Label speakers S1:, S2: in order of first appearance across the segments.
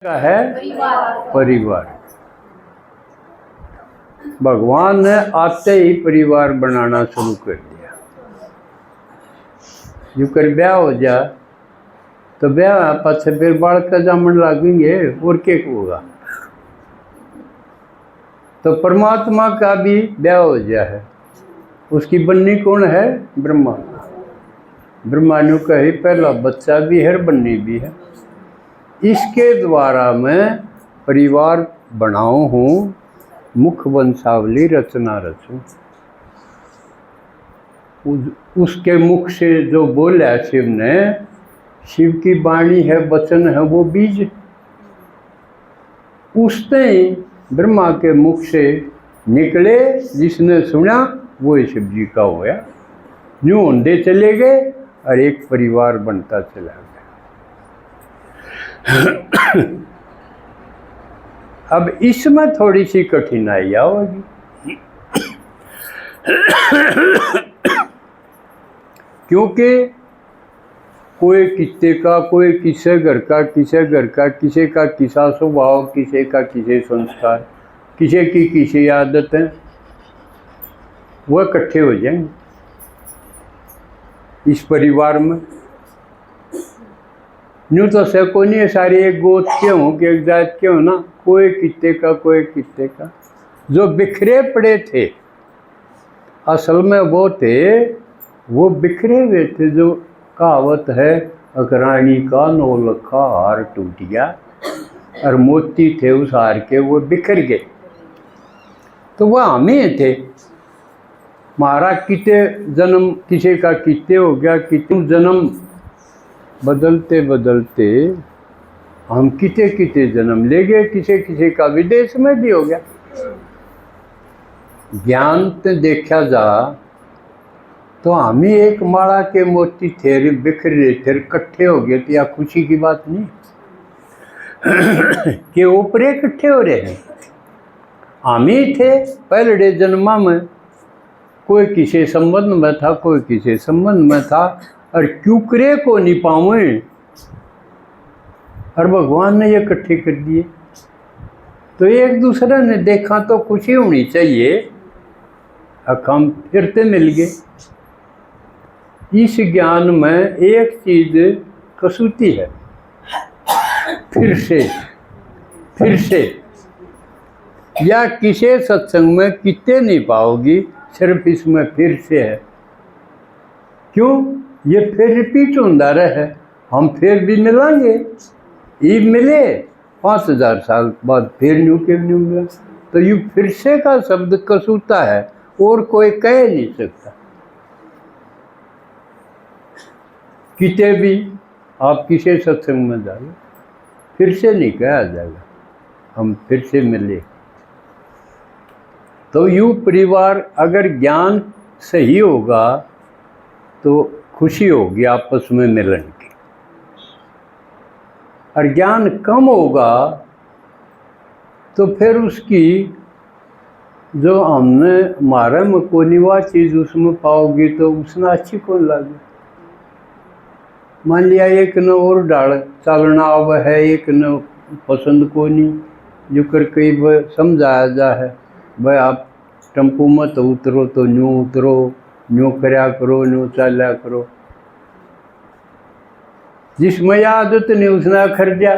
S1: का है परिवार। भगवान ने आते ही परिवार बनाना शुरू कर दिया। जो कर ब्याह हो जा तो ब्याह पाछे फिर बालक का जामन लागेंगे और क्या होगा। तो परमात्मा का भी ब्याह हो गया है। उसकी बन्नी कौन है? ब्रह्मा। ब्रह्मा ने कही पहला बच्चा भी है बन्नी भी है। इसके द्वारा मैं परिवार बनाऊं हूँ, मुख वंशावली रचना रचूं। उसके मुख से जो बोला शिव ने, शिव की वाणी है, वचन है, वो बीज। उसने ही ब्रह्मा के मुख से निकले, जिसने सुना वो शिव जी का होया। यूं होंदे चले गए और एक परिवार बनता चला गया। अब इसमें थोड़ी सी कठिनाई होगी, क्योंकि कोई किससे का, कोई किसे घर का, किसे घर का, किसी का किसा स्वभाव, किसी का किसे संस्कार, किसी की किसी आदत है, वह इकट्ठे हो जाएंगे इस परिवार में। यूँ तो सको नहीं सारे एक गोत के हों कि एक जात के हो ना, कोई कितने का कोई कितने का। जो बिखरे पड़े थे असल में वो थे, वो बिखरे हुए थे। जो कहावत है, अकरानी का नौलखा हार टूट गया, और मोती थे उस हार के, वो बिखर गए। तो वह हमें थे। हमारा कितने जन्म, किसी का कितने हो गया, कितने जन्म बदलते बदलते हम किते किते जन्म ले गए। किसी किसी का विदेश में भी हो गया। ज्ञान तो देखा जा तो हम ही एक माला के मोती थे, बिखर रहे थे, इकट्ठे हो गए। तो या खुशी की बात नहीं कि ऊपर इकट्ठे हो रहे हैं। हम ही थे पहले जन्मा में, कोई किसी संबंध में था, कोई किसी संबंध में था, और क्यूकरे को नहीं पावे, और भगवान ने ये इकट्ठे कर दिए। तो एक दूसरे ने देखा तो खुशी होनी चाहिए, हम फिरते मिल गए। इस ज्ञान में एक चीज कसूती है, फिर से या किसी सत्संग में कितने नहीं पाओगी, सिर्फ इसमें फिर से है। क्यों? ये फिर रिपीट होता रहे। हम फिर भी मिलेंगे, ये मिले 5000 साल बाद फिर न्यू के न्यू मिला। तो ये फिर से का शब्द कसूता है, और कोई कह नहीं सकता। किते भी आप किसी सत्संग में जाओ, फिर से नहीं कहा जाएगा हम फिर से मिले। तो यूँ परिवार अगर ज्ञान सही होगा तो खुशी होगी आपस में मिलन की, और ज्ञान कम होगा तो फिर उसकी जो हमने हमारे में को निवा चीज़ उसमें पाओगी तो उसने अच्छी कौन लगे। मान लिया एक न और डाल चालना अब है, एक न पसंद को नहीं, जो कर कई समझाया जा है, भाई आप टेम्पो मत उतरो तो न्यू उतरो, न्यू करया करो, न्यू चाल्या करो। जिसमें आदत नहीं उसने खर्चा,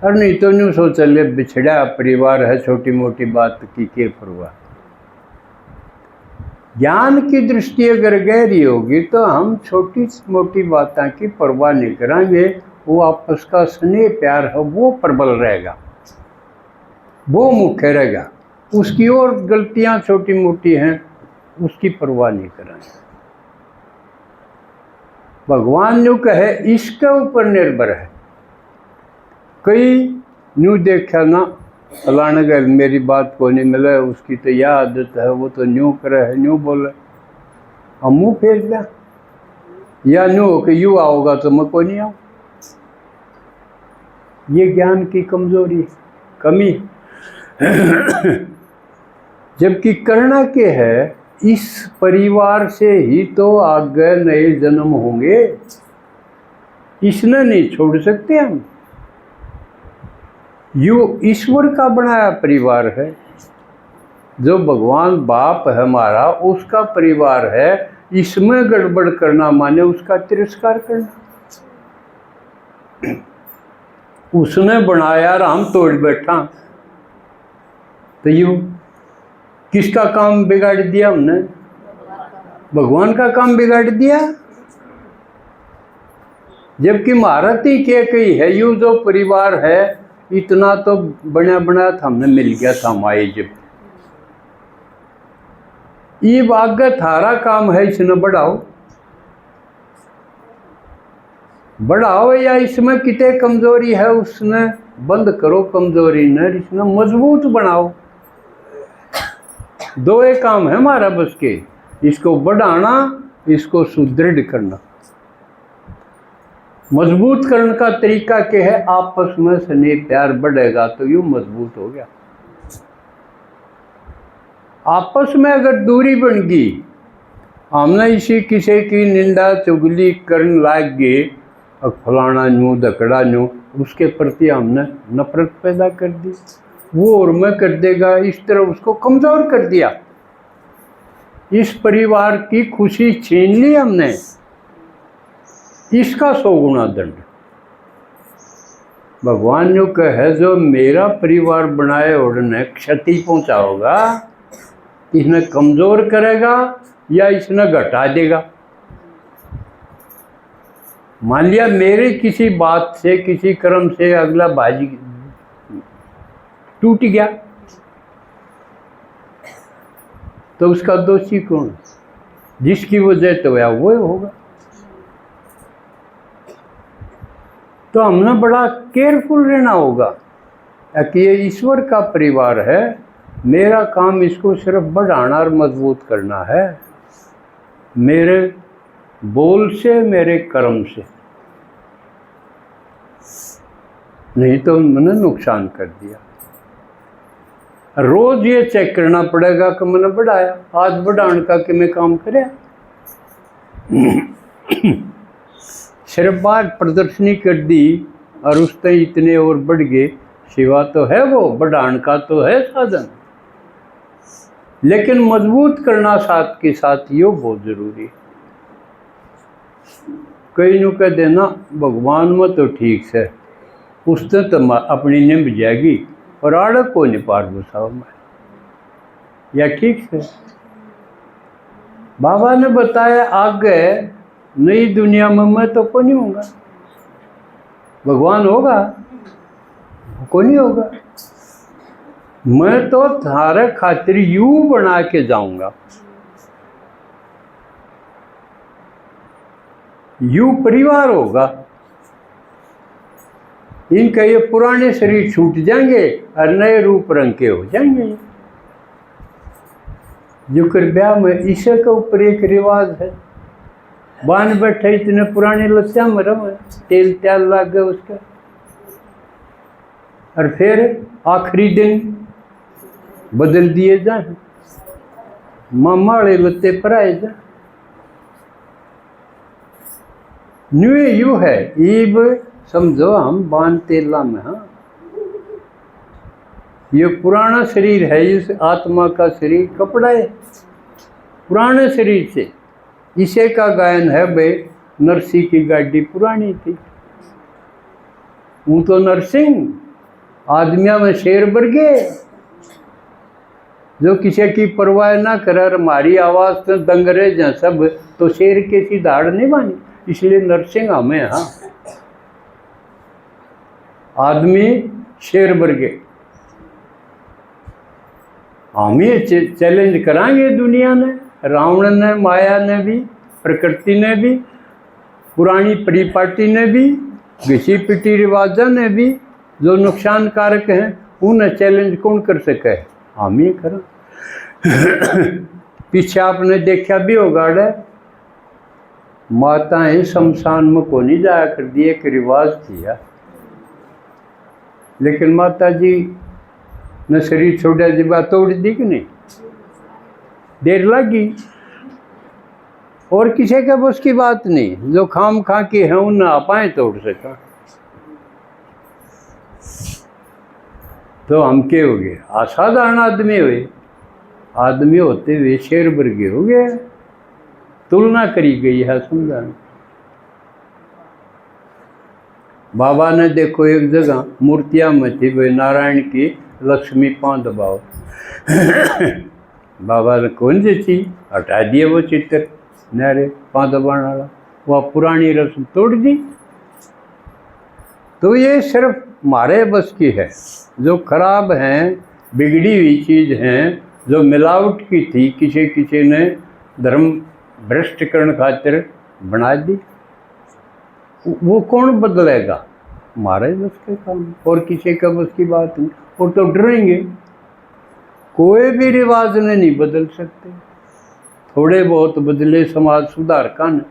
S1: और नहीं तो न्यू सोच ले बिछड़ा परिवार है, छोटी मोटी बात की के परवाह। ज्ञान की दृष्टि अगर गहरी होगी तो हम छोटी मोटी बातों की परवाह नहीं करेंगे। वो आपस का स्नेह प्यार है वो प्रबल रहेगा, वो मुख्य रहेगा। उसकी और गलतियां छोटी मोटी हैं उसकी परवाह नहीं करेंगे। भगवान न्यू कहे इसके ऊपर निर्भर है। कई न्यू देखा ना, फलाने गए मेरी बात को नहीं मिले, उसकी तो यह आदत है, वो तो न्यू करे है, न्यू बोले, हम मुँह फेर दिया। या न्यू हो कि यू आओगा तो मैं को नहीं आऊँ। ये ज्ञान की कमजोरी, कमी। जबकि करना के है, इस परिवार से ही तो आगे नए जन्म होंगे, इसने नहीं छोड़ सकते हम। यो ईश्वर का बनाया परिवार है, जो भगवान बाप है हमारा उसका परिवार है। इसमें गड़बड़ करना माने उसका तिरस्कार करना। उसने बनाया और हम तोड़ बैठा, तो यूं किसका काम बिगाड़ दिया हमने? भगवान का काम बिगाड़ दिया। जबकि महारत ही क्या कही है, यू जो परिवार है इतना तो बना बनाया था हमने, मिल गया था हमारे। जब ये आगे थारा काम है, इसने बढ़ाओ बढ़ाओ, या इसमें कितने कमजोरी है उसने बंद करो कमजोरी न, इसने मजबूत बनाओ। दो एक काम है हमारा बस के, इसको बढ़ाना, इसको सुदृढ़ करना। मजबूत करने का तरीका क्या है? आपस में स्नेह प्यार बढ़ेगा तो यूं मजबूत हो गया। आपस में अगर दूरी बन गई, हमने इसी किसी की निंदा चुगली करने लाग गए, फलाना न्यू दकड़ा न्यू, उसके प्रति हमने नफरत पैदा कर दी, वो और मैं कर देगा, इस तरह उसको कमजोर कर दिया। इस परिवार की खुशी छीन ली हमने, इसका 100 गुना दंड। भगवान ने कहे जो मेरा परिवार बनाए उड़ने क्षति पहुंचाओगा, इसने कमजोर करेगा या इसने घटा देगा। मान लिया मेरे किसी बात से, किसी कर्म से अगला भाई टूट गया, तो उसका दोषी कौन? जिसकी वजह तो वो होगा। तो हमने बड़ा केयरफुल रहना होगा कि ये ईश्वर का परिवार है, मेरा काम इसको सिर्फ बढ़ाना और मजबूत करना है, मेरे बोल से, मेरे कर्म से, नहीं तो मैंने नुकसान कर दिया। रोज ये चेक करना पड़ेगा कि मैंने बढ़ाया, आज बढ़ाने का कि मैं काम करे। सिर्फ बार प्रदर्शनी कर दी और उससे इतने और बढ़ गए, सेवा तो है, वो बढ़ाने का तो है साधन, लेकिन मजबूत करना साथ के साथ ये बहुत जरूरी है। कई नु कह देना भगवान में तो ठीक से, उसने तो अपनी निभ जाएगी और आड़े को नहीं पार बसाओ मैं, या ठीक है। बाबा ने बताया आगे नई दुनिया में मैं तो को नहीं होगा, भगवान होगा को नहीं होगा, मैं तो थारे खातिर यूं बना के जाऊंगा, यूं परिवार होगा। इनका ये पुराने शरीर छूट जाएंगे और नए रूप रंग के हो जाएंगे। जो कर ब्याह में ईशा के ऊपर एक रिवाज है, बान बैठे इतने पुराने लच्चा में रहे, तेल त्याल लग गए उसका, और फिर आखिरी दिन बदल दिए जाए, मामाड़े लत्ते पर आए जा। न्यू यू है ईब समझो हम बान तेला में। हाँ, ये पुराना शरीर है, इस आत्मा का शरीर कपड़ा है, पुराने शरीर से इसे का गायन है भाई, नरसी की गाड़ी पुरानी थी, वो तो नरसिंह आदमिया में शेर भर गए, जो किसी की परवाह ना कर, हमारी आवाज़ तो दंग रहे जा सब, तो शेर के सी दाड़ नहीं मानी, इसलिए नरसिंह हमें। हाँ, आदमी शेर भर गए, हम ये चैलेंज कराएंगे दुनिया ने, रावण ने, माया ने भी, प्रकृति ने भी, पुरानी परिपाटी ने भी, घिसी पिटी रिवाजा ने भी, जो नुकसानकारक हैं उन्हें चैलेंज कौन कर सके? हम ही करें। पीछे आपने देखा भी होगा, माताएं शमशान में को नहीं जाया कर दी, एक रिवाज थी यार, लेकिन माता जी ने शरीर छोड़ा जी बात तोड़ दी कि नहीं, देर लगी, और किसी के बस की बात नहीं, जो खाम खा के हैं उन ना पाए तोड़ सका। तो हम के हो गए, असाधारण आदमी हुए, आदमी होते हुए शेर वर्गे हो गए। तुलना करी गई है समझाने। बाबा ने देखो एक जगह मूर्तियां में थी भाई नारायण की, लक्ष्मी पांच दबाओ बाबा ने कौन सी थी, हटा दिए वो चित्र नारे पांच दबाने वाला, वह पुरानी रस्म तोड़ दी। तो ये सिर्फ हमारे बस की है। जो खराब हैं, बिगड़ी हुई चीज़ हैं, जो मिलावट की थी, किसी किसी ने धर्म भ्रष्ट करने खातिर बना दी, वो कौन बदलेगा? हमारे बस के काम, और किसी का बस की बात नहीं। और तो डरेंगे, कोई भी रिवाज नहीं बदल सकते। थोड़े बहुत बदले समाज सुधार का न,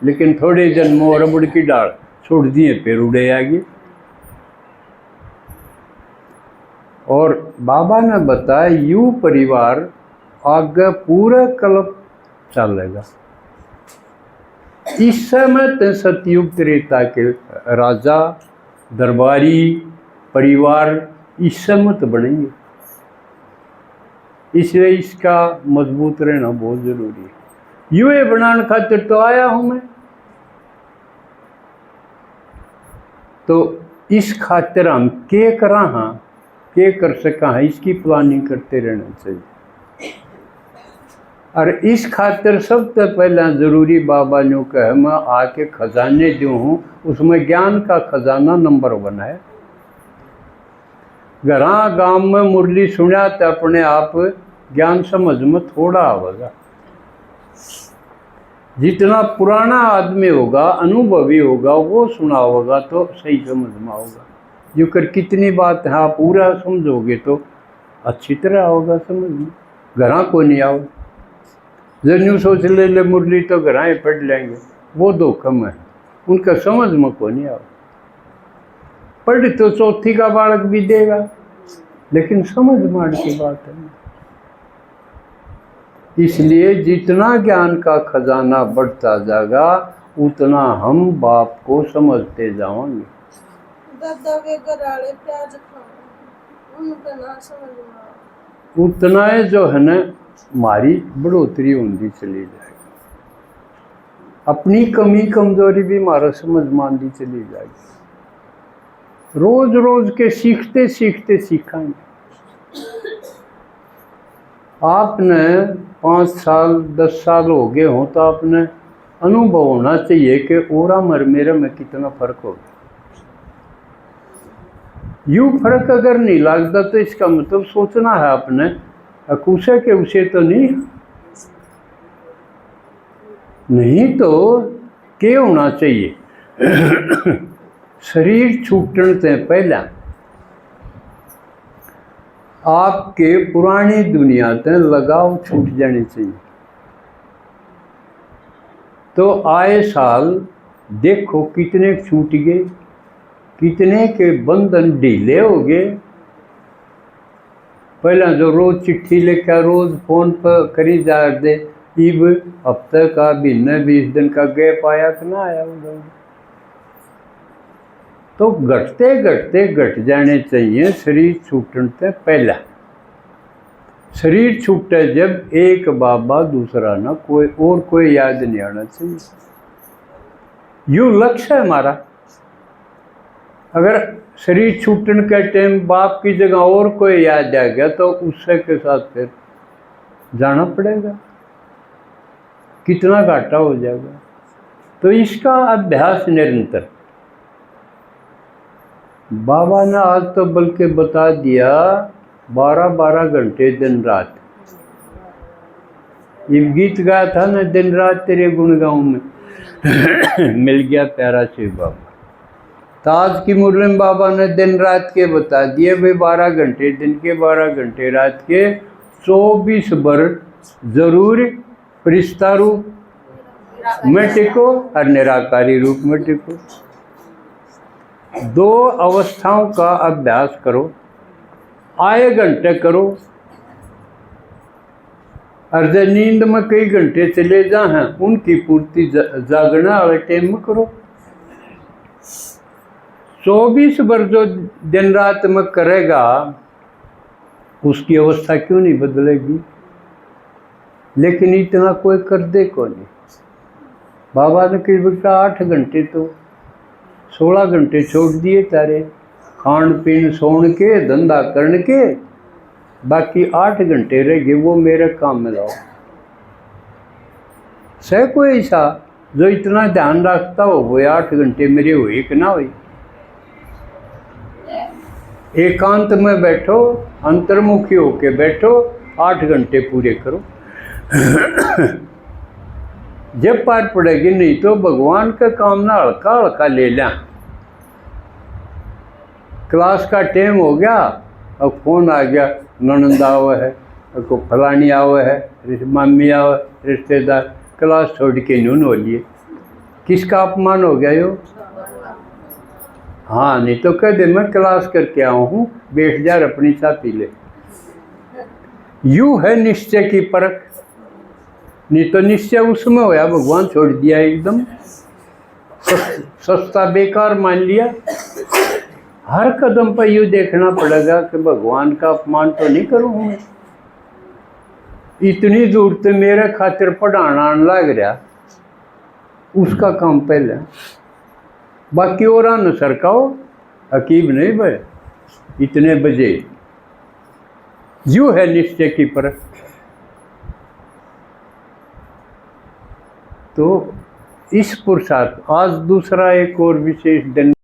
S1: लेकिन थोड़े जन्मों रबड़ की डाल छोड़ दिए फिर उड़े आगे। और बाबा ने बताया यू परिवार आगे पूरा कल्प चलेगा। इस समय सतयुग त्रेता के राजा दरबारी परिवार इस समय तो बनेंगे, इसलिए इसका मजबूत रहना बहुत जरूरी है। यूए बनाने खातिर तो आया हूं मैं, तो इस खातिर हम के करा हाँ, के कर सका है, इसकी प्लानिंग करते रहना चाहिए। और इस खातिर सबसे पहला जरूरी बाबा ने कहा मैं आके खजाने जो हूँ, उसमें ज्ञान का खजाना नंबर 1 है। घरा गांव में मुरली सुना तो अपने आप ज्ञान समझ में थोड़ा आवेगा। जितना पुराना आदमी होगा, अनुभवी होगा, वो सुना होगा तो सही समझ में होगा। जो कर कितनी बात है आप पूरा समझोगे तो अच्छी तरह होगा समझ में। घरा को नहीं आओ, जो न्यू सोच ले मुरली तो घराएं पढ़ लेंगे, वो दो कम है, उनका समझ में को नहीं आओ। पढ़ तो चौथी का बालक भी देगा, लेकिन समझ मार की बात है। इसलिए जितना ज्ञान का खजाना बढ़ता जाएगा, उतना हम बाप को समझते जाएंगे। उतना जो है ना हमारी बढ़ोतरी होती चली जाएगी, अपनी कमी कमजोरी भी हमारा समझ मानती चली जाएगी। रोज रोज के सीखते सीखते सीखेंगे। आपने 5 साल 10 साल हो गए हो तो आपने अनुभव होना चाहिए कि ओरा मर मेरे में कितना फर्क होगा। यूँ फर्क अगर नहीं लगता तो इसका मतलब सोचना है आपने अकुशे के उसे तो नहीं तो क्या होना चाहिए शरीर छूटने से पहले आपके पुरानी दुनिया से लगाव छूट जानी चाहिए। तो आए साल देखो कितने छूट गए, कितने के बंधन ढीले हो गए। पहला जो रोज चिट्ठी लेकर रोज फोन पर करी जा दे, इब हफ्ते का महीने 20 दिन का गैप आया कि ना आया उधर। तो घटते घटते घट जाने चाहिए शरीर छूटने से पहला। शरीर छूटे जब एक बाबा दूसरा ना कोई और कोई याद नहीं आना चाहिए। यूँ लक्ष्य है हमारा। अगर शरीर छूटने के टाइम बाप की जगह और कोई याद आ गया तो उससे के साथ फिर जाना पड़ेगा, कितना घाटा हो जाएगा। तो इसका अभ्यास निरंतर। बाबा ने आज तो बल्कि बता दिया 12-12 घंटे दिन रात। ये गीत गाया था ना, दिन रात तेरे गुण गाऊं में मिल गया प्यारा शिव बाबा। ताज की मुरली में बाबा ने दिन रात के बता दिए भाई 12 घंटे दिन के, 12 घंटे रात के, 24 वर्ष जरूर फरिश्ता रूप में टिको और निराकारी रूप में टिको। 2 अवस्थाओं का अभ्यास करो, आए घंटे करो। अर्ध नींद में कई घंटे चले जा हैं, उनकी पूर्ति जागना वाले टाइम में करो। 24 वर्ष जो दिन रात में करेगा उसकी अवस्था क्यों नहीं बदलेगी? लेकिन इतना कोई कर दे को नहीं। बाबा ने कई बेटा 8 घंटे तो 16 घंटे छोड़ दिए तारे, खान पीन सोन के धंधा करने के, बाकी 8 घंटे रह गए वो मेरे काम में लाओ। सह कोई ऐसा जो इतना ध्यान रखता हो वो 8 घंटे मेरे हुए कि ना हुई। एकांत में बैठो, अंतर्मुखी होके बैठो, 8 घंटे पूरे करो। जब पार पड़ेगी, नहीं तो भगवान का काम ना हल्का हल्का ले लें। क्लास का टाइम हो गया, अब फोन आ गया, ननंद आवा है, को फलानी आवा है, मामी आवा, रिश्तेदार, क्लास छोड़ के नून हो लिए। किसका अपमान हो गया यो? हाँ, नहीं तो कह दे मैं क्लास करके आया हूँ, बैठ जा अपनी चाय पी ले। यू है निश्चय की परख। नहीं तो निश्चय उसमें होया, भगवान छोड़ दिया एकदम, सस्ता बेकार मान लिया। हर कदम पर यूँ देखना पड़ेगा कि भगवान का अपमान तो नहीं करूँ मैं। इतनी दूर तो मेरे खातिर पढ़ाना लग रहा, उसका काम पहले, बाकी और न सरकाओ, हकीम नहीं भाई इतने बजे। यू है निश्चय की परख। तो इस पुरुषार्थ आज दूसरा एक और विशेष दिन